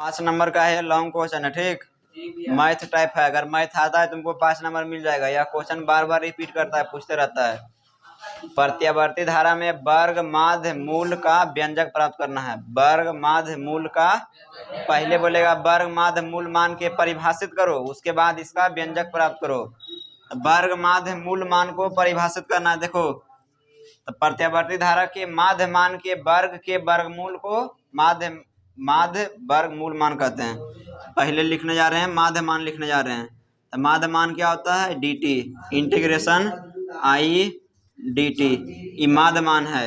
5 number का है, long question है। ठीक, मैथ टाइप है। अगर मैथ आता है तुमको 5 नंबर मिल जाएगा। यह क्वेश्चन बार बार रिपीट करता है, पूछते रहता है। प्रत्यावर्ती धारा में वर्ग माध्य मूल का व्यंजक प्राप्त करना है। वर्ग माध्य मूल का, पहले बोलेगा वर्ग माध्य मूल मान के परिभाषित करो, उसके बाद इसका व्यंजक प्राप्त करो। वर्ग माध्य मूल मान को परिभाषित करना है। देखो, तो प्रत्यावर्ती धारा के माध्य मान के वर्ग के वर्गमूल को माध्य वर्गमूल मान कहते हैं। पहले लिखने जा रहे हैं, माध्य मान लिखने जा रहे हैं। तो माध्य मान क्या होता है? dt, इंटीग्रेशन आई dt। ये माध्य मान है।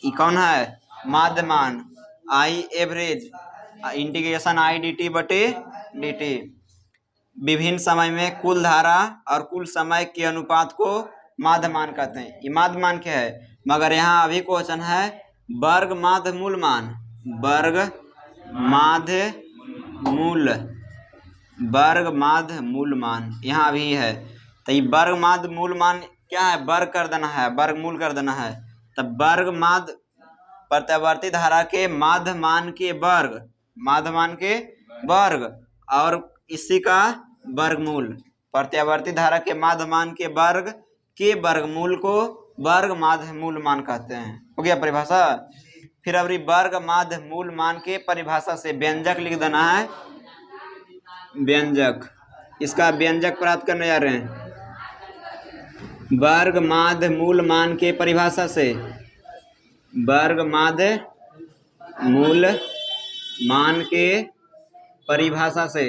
ये कौन है? माध्य मान। I average, integration I dt बटे dt। विभिन्न समय में कुल धारा और कुल समय के अनुपात को माध्य मान कहते हैं। ये माध्य मान क्या है? मगर यहाँ अभी क्वेश्चन है वर्ग माध्य मूल मान। वर्ग माध्य मूल, वर्ग माध्य मूल मान यहाँ अभी है। तो ये वर्ग माध्य मूल मान क्या है? वर्ग कर देना है, वर्गमूल कर देना है। तब वर्ग माध्य प्रत्यावर्ती धारा के माध्य मान के वर्ग, माध्य मान के वर्ग और इसी का वर्गमूल। प्रत्यावर्ती धारा के माध्य मान के वर्ग के वर्गमूल को वर्ग माध्य मूल मान कहते हैं। हो गया परिभाषा। फिर अभी वर्ग माध्य मूल मान के परिभाषा से व्यंजक लिख देना है। व्यंजक, इसका व्यंजक प्राप्त करने जा रहे हैं। वर्ग माध्य मूल मान के परिभाषा से, वर्ग माध्य मूल मान के परिभाषा से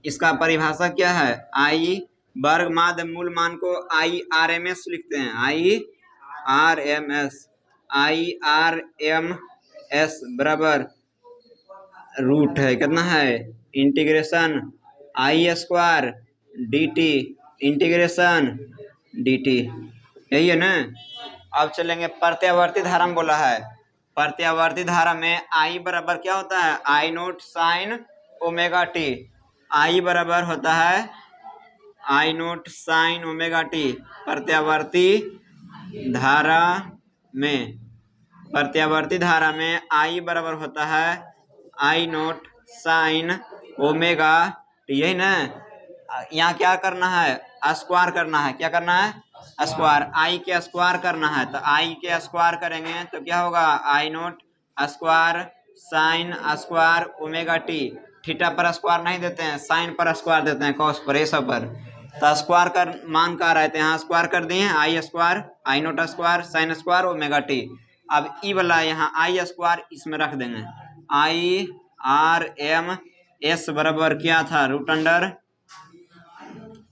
इसका परिभाषा क्या है? आई, वर्ग माध्य मूल मान को आई आर एम एस लिखते हैं। आई आर एम एस बराबर रूट है, कितना है? इंटीग्रेशन आई square D T, integration D T. यही है ना। अब चलेंगे प्रत्यावर्ती धारा में बोला है। प्रत्यावर्ती धारा में आई बराबर क्या होता है? आई नोट साइन ओमेगा टी। आई बराबर होता है आई नोट साइन ओमेगा टी। प्रत्यावर्ती धारा में, प्रत्यावर्ती धारा में आई बराबर होता है आई नोट साइन ओमेगा टी। यही ना। यहाँ क्या करना है? स्क्वायर करना है। क्या करना है? स्क्वायर। आई के स्क्वायर करना है। तो आई के स्क्वायर करेंगे तो क्या होगा? I naught square sine square omega T. Theta पर स्क्वायर नहीं देते हैं, साइन पर स्क्वायर देते हैं, कॉस पर, ये सब पर। तो स्क्वायर कर मान का रहे थे, यहाँ स्क्वायर कर दिए। I square, I naught square, sine square omega T. अब ई वाला यहाँ आई स्क्वायर इसमें रख देंगे। आई आर एम एस बराबर क्या था? रूट अंडर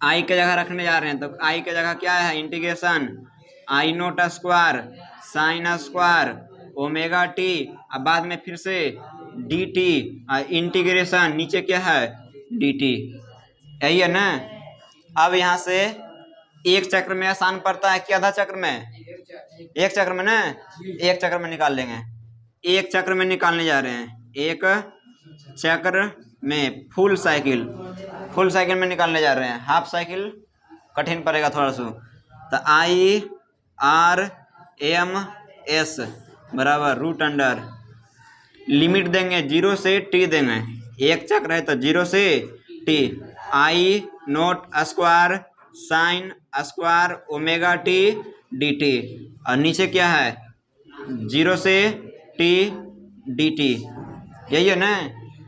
आई के जगह रखने जा रहे हैं। तो आई के जगह क्या है? इंटीग्रेशन आई naught square sine square omega T. अब बाद में फिर से डी टी, इंटीग्रेशन नीचे क्या है? D T. यही है ना। अब यहाँ से एक चक्र में आसान पड़ता है कि आधा चक्र में? एक चक्र में ना, एक चक्र में निकाल लेंगे। एक चक्र में निकालने जा रहे हैं। एक चक्र में फुल साइकिल में निकालने जा रहे हैं। हाफ साइकिल कठिन पड़ेगा थोड़ा सा। तो आई आर एम एस बराबर रूट अंडर, लिमिट देंगे 0 से t देंगे। एक चक्र है तो 0 से t। I naught square sine square omega T D T. और नीचे क्या है? 0 से t डी टी। यही है ना।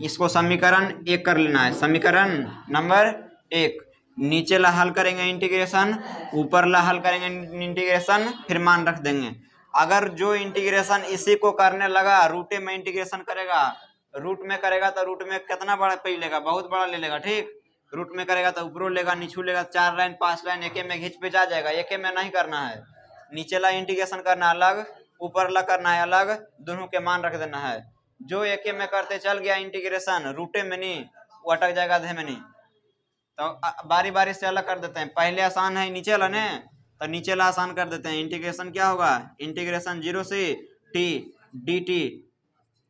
इसको समीकरण 1 कर लेना है। समीकरण नंबर 1। नीचे ला हल करेंगे इंटीग्रेशन, ऊपर ला हल करेंगे इंटीग्रेशन, फिर मान रख देंगे। अगर जो इंटीग्रेशन इसी को करने लगा, रूटे में इंटीग्रेशन करेगा, रूट में करेगा तो रूट में कितना बड़ा पे लेगा? बहुत बड़ा ले लेगा। ठीक, रूट में करेगा तो ऊपरों लेगा, नीचू लेगा। 4 लाइन 5 लाइन एके में घिंच पे जा जाएगा। एके में नहीं करना है। नीचे ला इंटीग्रेशन करना अलग, ऊपर ला करना है अलग, दोनों के मान रख देना है। जो एके में करते चल गया इंटीग्रेशन, रूटे में नहीं, वो अटक जाएगा अधे में नहीं। तो बारी बारी से अलग कर देते हैं। पहले आसान है नीचे वाला ने, तो नीचे ला आसान कर देते हैं। इंटीग्रेशन क्या होगा? इंटीग्रेशन 0 से t डी टी।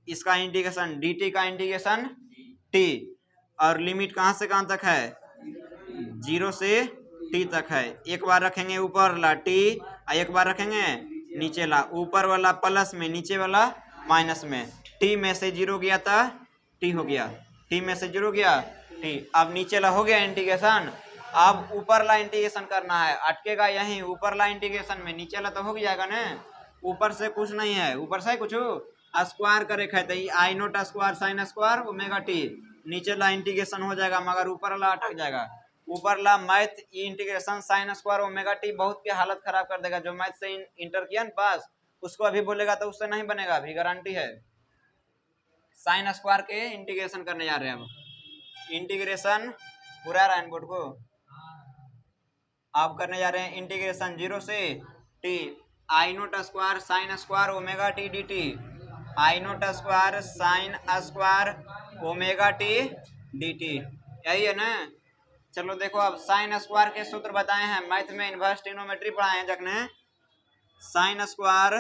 इसका इंटीग्रेशन डी टी का इंटीग्रेशन t। और लिमिट कहाँ से कहाँ तक है? 0 से t तक है। एक बार रखेंगे ऊपर ला t, एक बार रखेंगे नीचे वाला, ऊपर वाला प्लस में, नीचे वाला माइनस में। टी में से 0 गया था, टी हो गया, टी में से 0 गया टी। अब नीचे वाला हो गया इंटीग्रेशन। अब ऊपर ला इंटीग्रेशन करना है, अटकेगा यहीं ऊपर ला इंटीग्रेशन में, नीचे वाला तो हो जाएगा ना। ऊपर से कुछ नहीं है, ऊपर से कुछ स्क्वायर करे है तो I naught square sine square omega T, नीचे ला इंटीग्रेशन हो जाएगा मगर ऊपर वाला अटक जाएगा। ऊपर ला math integration sine square omega T बहुत की हालत खराब कर देगा। जो मैथ से इंटर किया ना पास, उसको अभी बोलेगा तो उससे नहीं बनेगा, अभी गारंटी है। साइन स्क्वायर के इंटीग्रेशन करने जा रहे हैं अब। इंटीग्रेशन पूरा रहा बोर्ड को आप करने जा रहे हैं। इंटीग्रेशन 0 से T I naught square sine square omega T D T, I naught square sine square omega T D T, यही है ना। चलो देखो अब साइन स्क्वायर के सूत्र बताए हैं मैथ में, इनवर्स ट्रिग्नोमेट्री पढ़ाए हैं जगने। Sine square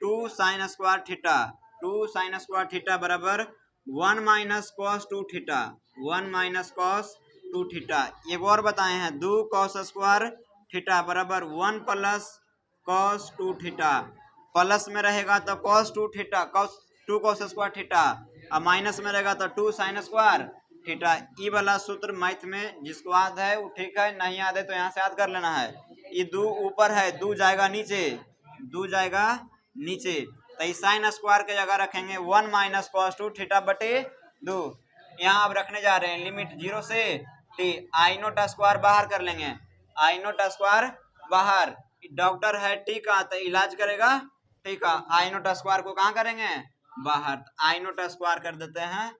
2 sine square theta, 2 sine square theta बराबर 1 minus cos 2 theta, 1 minus cos 2 theta. एक और बताए हैं 2 कॉस स्क्वायर थीटा बराबर 1 प्लस कॉस 2 थीटा। प्लस में रहेगा तो cos 2 theta, cos 2 cos square theta, और माइनस में रहेगा तो 2 साइन स्क्वायर थीटा। ये वाला सूत्र मैथ में जिसको याद है वो ठीक है, नहीं याद है तो यहाँ से याद कर लेना है। ये 2 ऊपर है, 2 जाएगा नीचे, 2 जाएगा नीचे, तो साइन स्क्वायर के जगह रखेंगे 1 माइनस कॉस 2 थीटा बटे 2। यहाँ अब रखने जा रहे हैं लिमिट 0 से टी, आई नोट स्क्वायर बाहर कर लेंगे, आई नोट स्क्वायर बाहर। डॉक्टर है टी का तो इलाज करेगा टी का, आई नोट स्क्वायर को कहाँ करेंगे बाहर, आई नोट स्क्वायर कर देते हैं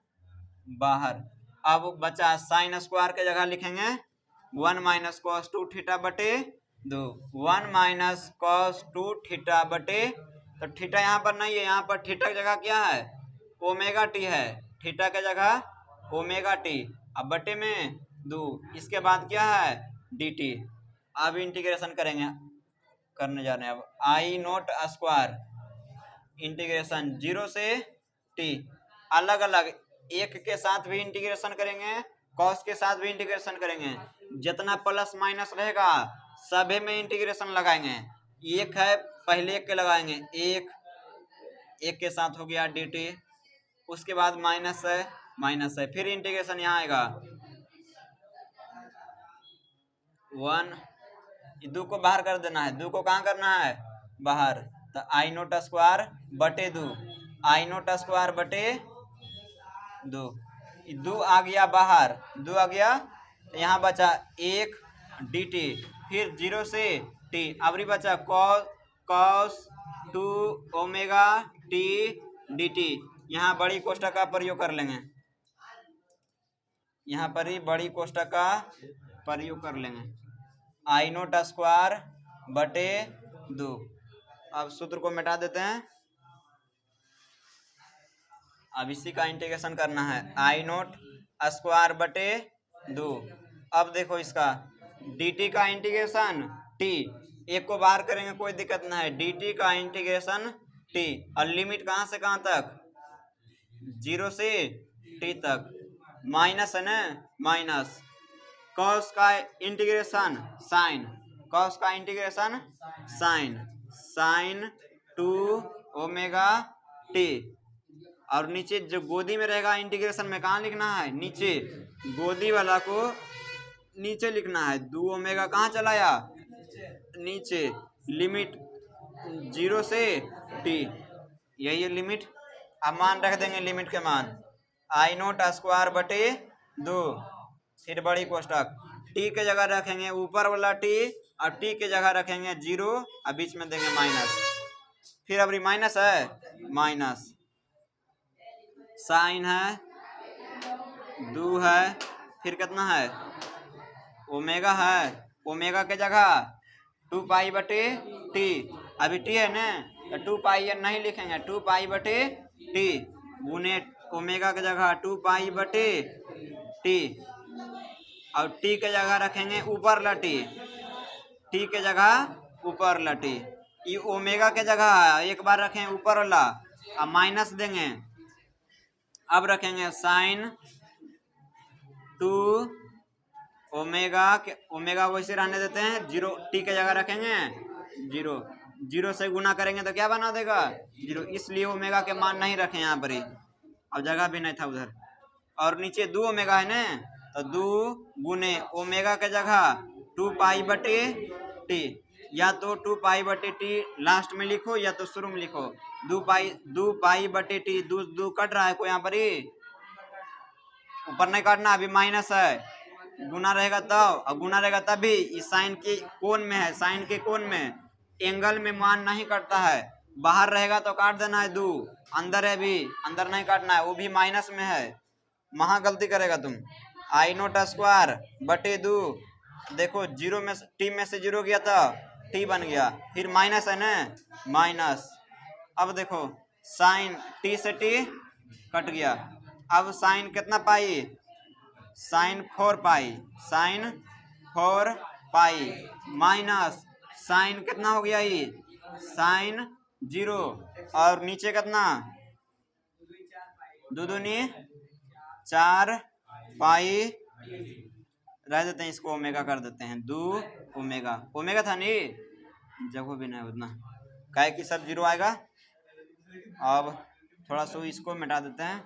बाहर। अब बचा साइन स्क्वायर के जगह लिखेंगे 1 माइनस कॉस 2 थीटा बटे 2, 1 माइनस कॉस 2 थीटा बटे, तो थीटा यहाँ पर नहीं है, यहाँ पर थीटा की जगह क्या है ओमेगा टी है, थीटा के जगह ओमेगा टी, अब बटे में 2, इसके बाद क्या है डी टी। अब इंटीग्रेशन करेंगे, करने जा रहे हैं अब आई नोट स्क्वायर इंटीग्रेशन 0 से टी, अलग अलग एक के साथ भी इंटीग्रेशन करेंगे, कॉस के साथ भी इंटीग्रेशन करेंगे, जितना प्लस माइनस रहेगा सभी में इंटीग्रेशन लगाएंगे। एक है पहले एक के लगाएंगे, एक के साथ हो गया डी टी, उसके बाद माइनस है माइनस है, फिर इंटीग्रेशन यहाँ आएगा 1, 2 को बाहर कर देना है, 2 को कहाँ करना है बाहर, तो आई नोट स्क्वायर बटे 2, आई नोट स्क्वायर बटे 2, 2 आ गया बाहर, 2 आ गया, तो यहाँ बचा 1 डी टी, फिर 0 से टी, अबरी बचा cos 2 omega T D T. यहाँ बड़ी कोष्ठक का प्रयोग कर लेंगे, यहाँ पर ही बड़ी कोष्ठक का प्रयोग कर लेंगे, आई नोट स्क्वायर बटे 2। अब सूत्र को मिटा देते हैं, अब इसी का इंटीग्रेशन करना है, आई नोट स्क्वायर बटे 2। अब देखो इसका dt का इंटीग्रेशन t, एक को बाहर करेंगे कोई दिक्कत ना है, dt का इंटीग्रेशन t, और लिमिट कहाँ से कहाँ तक 0 से t तक, माइनस है ना माइनस, कॉस का इंटीग्रेशन साइन, कॉस का integration sine, sine 2 omega t, और नीचे जो गोदी में रहेगा इंटीग्रेशन में कहाँ लिखना है नीचे, गोदी वाला को नीचे लिखना है, 2 ओमेगा कहाँ चलाया नीचे, लिमिट 0 से टी, यही है लिमिट। अब मान रख देंगे लिमिट के मान आई नोट स्क्वायर बटे 2, फिर बड़ी कोष्ठक टी के जगह रखेंगे ऊपर वाला टी, और टी के जगह रखेंगे 0 और बीच में देंगे माइनस, फिर अबरी माइनस है माइनस, साइन है 2 है, फिर कितना है ओमेगा है, ओमेगा के जगह 2 पाई बटे टी, अभी टी है ना तो 2 पाई नहीं लिखेंगे, 2 पाई बटे टी गुने ओमेगा के जगह 2 पाई बटे टी, और टी के जगह रखेंगे ऊपर ला टी, टी के जगह ऊपर ला टी, ये ओमेगा के जगह है, एक बार रखें ऊपर वाला, अब माइनस देंगे, अब रखेंगे साइन 2 ओमेगा के, ओमेगा वैसे रहने देते हैं 0, टी के जगह रखेंगे 0, जीरो से गुना करेंगे तो क्या बना देगा? जीरो, इसलिए ओमेगा के मान नहीं रखे यहाँ पर ही, अब जगह भी नहीं था उधर। और नीचे 2 ओमेगा है ना, तो 2 गुने ओमेगा के जगह 2 पाई बटे टी, या तो 2 पाई बटे टी लास्ट में लिखो या तो शुरू में लिखो। 2 पाई बटे टी, 2 कट रहा है कोई यहाँ पर ही, ऊपर नहीं काटना, अभी माइनस है, गुना रहेगा तब, और गुना रहेगा तभी। इस साइन के कोण में है, साइन के कोण में, एंगल में मान नहीं कटता है, बाहर रहेगा तो काट देना है 2, अंदर है भी, अंदर नहीं काटना है, वो भी माइनस में है, वहां गलती करेगा तुम। आई नोट स्क्वायर बटे 2, देखो जीरो में टी में से जीरो गया था, टी बन गया, फिर माइनस है ना, माइनस। अब देखो साइन टी से टी कट गया, अब साइन कितना पाई? साइन 4 पाई, साइन 4 पाई माइनस साइन कितना हो गया ये? साइन 0, और नीचे कितना? 2 दूनी 4 पाई, रह देते हैं इसको, ओमेगा कर देते हैं, 2 ओमेगा, ओमेगा था नहीं, जगह भी नहीं उतना, काहे कि सब जीरो आएगा। अब थोड़ा सा इसको मिटा देते हैं,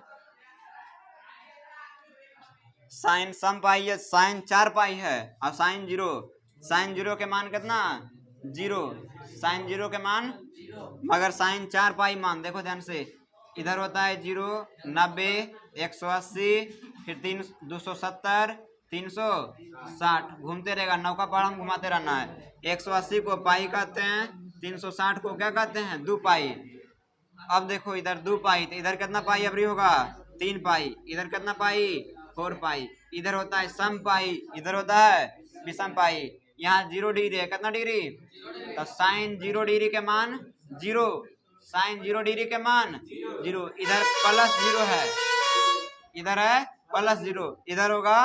साइन सम पाई है, साइन 4 पाई है, और साइन 0, साइन 0 के मान कितना? 0, साइन 0 के मान, मगर साइन 4 पाई मान देखो ध्यान से, इधर होता है 0, 90, 180, फिर 270, 360, घूमते रहेगा, नौका पहाड़ घुमाते रहना है। 180 को पाई कहते हैं, 360 को क्या कहते हैं? 2 पाई। अब देखो इधर 2 पाई, तो इधर कितना पाई अबरी होगा? 3 पाई, इधर कितना पाई? 4 पाई, इधर होता है सम पाई, इधर होता है विषम पाई। यहाँ 0 डिग्री है, कितना डिग्री? तो साइन 0 डिग्री के मान 0, साइन 0 डिग्री के मान 0, इधर प्लस 0 है, इधर है प्लस 0, इधर होगा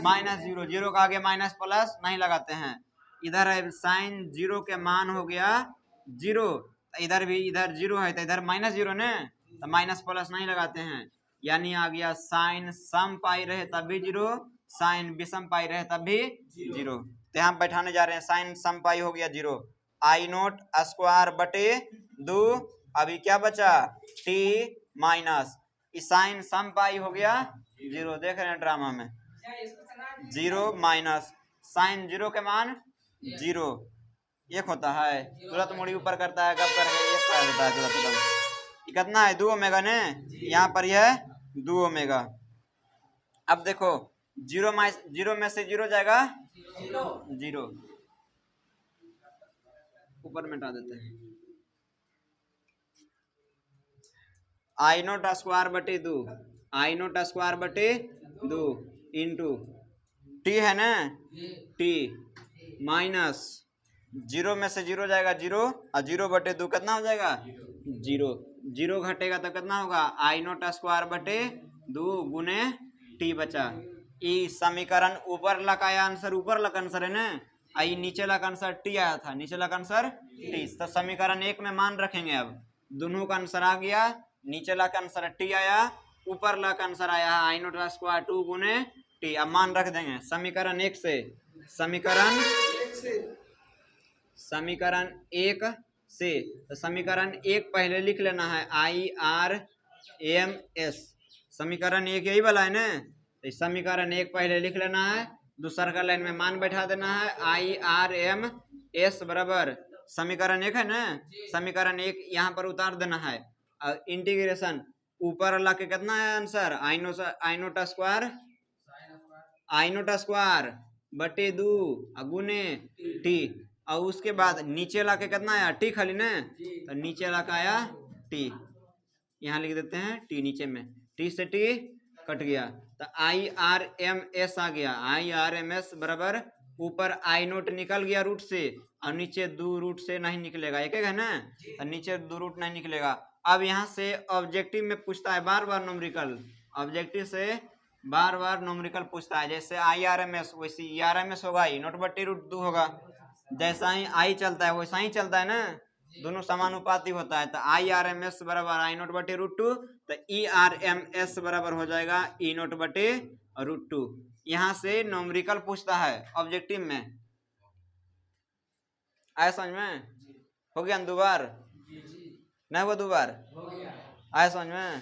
माइनस 0, 0 का आगे माइनस प्लस नहीं लगाते हैं। इधर है साइन 0 के मान हो गया 0, इधर भी, इधर 0 है तो इधर माइनस 0 ने, तो माइनस प्लस नहीं लगाते हैं, यानी आ गया साइन सम पाई रहे तब भी 0, साइन विषम पाई रहे तब भी 0। तो यहाँ बैठाने जा रहे हैं, साइन सम पाई हो गया 0, आई नोट स्क्वायर बटे 2, अभी क्या बचा? टी माइनस, साइन सम पाई हो गया 0, देख रहे हैं ड्रामा में, 0 माइनस साइन 0 के मान 0, एक होता है, तुरंत मुड़ी ऊपर करता है, गप करके एक कर देता है तुरंत एकदम। कितना है? 2 ओमेगा ने, यहाँ पर यह 2 ओमेगा। अब देखो 0 में से 0 जाएगा 0, ऊपर मिटा देते हैं, आई नोट स्क्वायर बटे 2, आई नोट स्क्वायर बटे 2 इंटू टी है ना, टी माइनस 0 में से 0 जाएगा 0, और 0 बटे 2 कितना हो जाएगा? 0, 0 घटेगा तो कितना होगा? आई नोट स्क्वायर बटे 2 गुने टी बचा। ई समीकरण ऊपर लगा आया आंसर, ऊपर लगा आंसर है ना, आई नीचे लगा आंसर टी आया था, नीचे लगा आंसर टी, तो समीकरण 1 में मान रखेंगे। अब दोनों का आंसर आ गया, नीचे लगा आंसर टी आया, ऊपर लगा आंसर आया आई नोट स्क्वायर 2 गुने टी। अब मान रख देंगे समीकरण 1 से, समीकरण 1 से, तो समीकरण 1 पहले लिख लेना है, आई आर एम एस, समीकरण 1 यही वाला है ना, तो समीकरण 1 पहले लिख लेना है, दूसरा का लाइन में मान बैठा देना है, आई आर एम एस बराबर समीकरण 1 है ना, समीकरण 1 यहाँ पर उतार देना है, इंटीग्रेशन ऊपर ला के कितना है आंसर? आई नोट स्क्वायर बटे 2 गुने टी, और उसके बाद नीचे ला के कितना आया? टी खाली ना, तो नीचे ला के आया टी, यहाँ लिख देते हैं टी नीचे में, टी से टी कट गया, तो आई आर एम एस आ गया, आई आर एम एस बराबर ऊपर आई नोट निकल गया रूट से, और नीचे 2 रूट से नहीं निकलेगा, एक है ना, तो नीचे 2 रूट नहीं निकलेगा। अब यहाँ से ऑब्जेक्टिव में पूछता है बार बार नोमरिकल, ऑब्जेक्टिव से बार बार नोमरिकल पूछता है, जैसे आई आर एम एस वैसे ई आर एम एस होगा, ई नोट बट्टी रूट 2 होगा, जैसा ही आई चलता है वैसा ही चलता है ना, दोनों समानुपाती होता है, तो आई आर एम एस बराबर आई नोट बटे रूट 2, तो ई आर एम एस बराबर हो जाएगा ई नोट बटे रूट 2। यहाँ से नोमरिकल पूछता है ऑब्जेक्टिव में, आया समझ में? हो गया ना दो बार? नहीं हुआ दो बार? आया समझ में?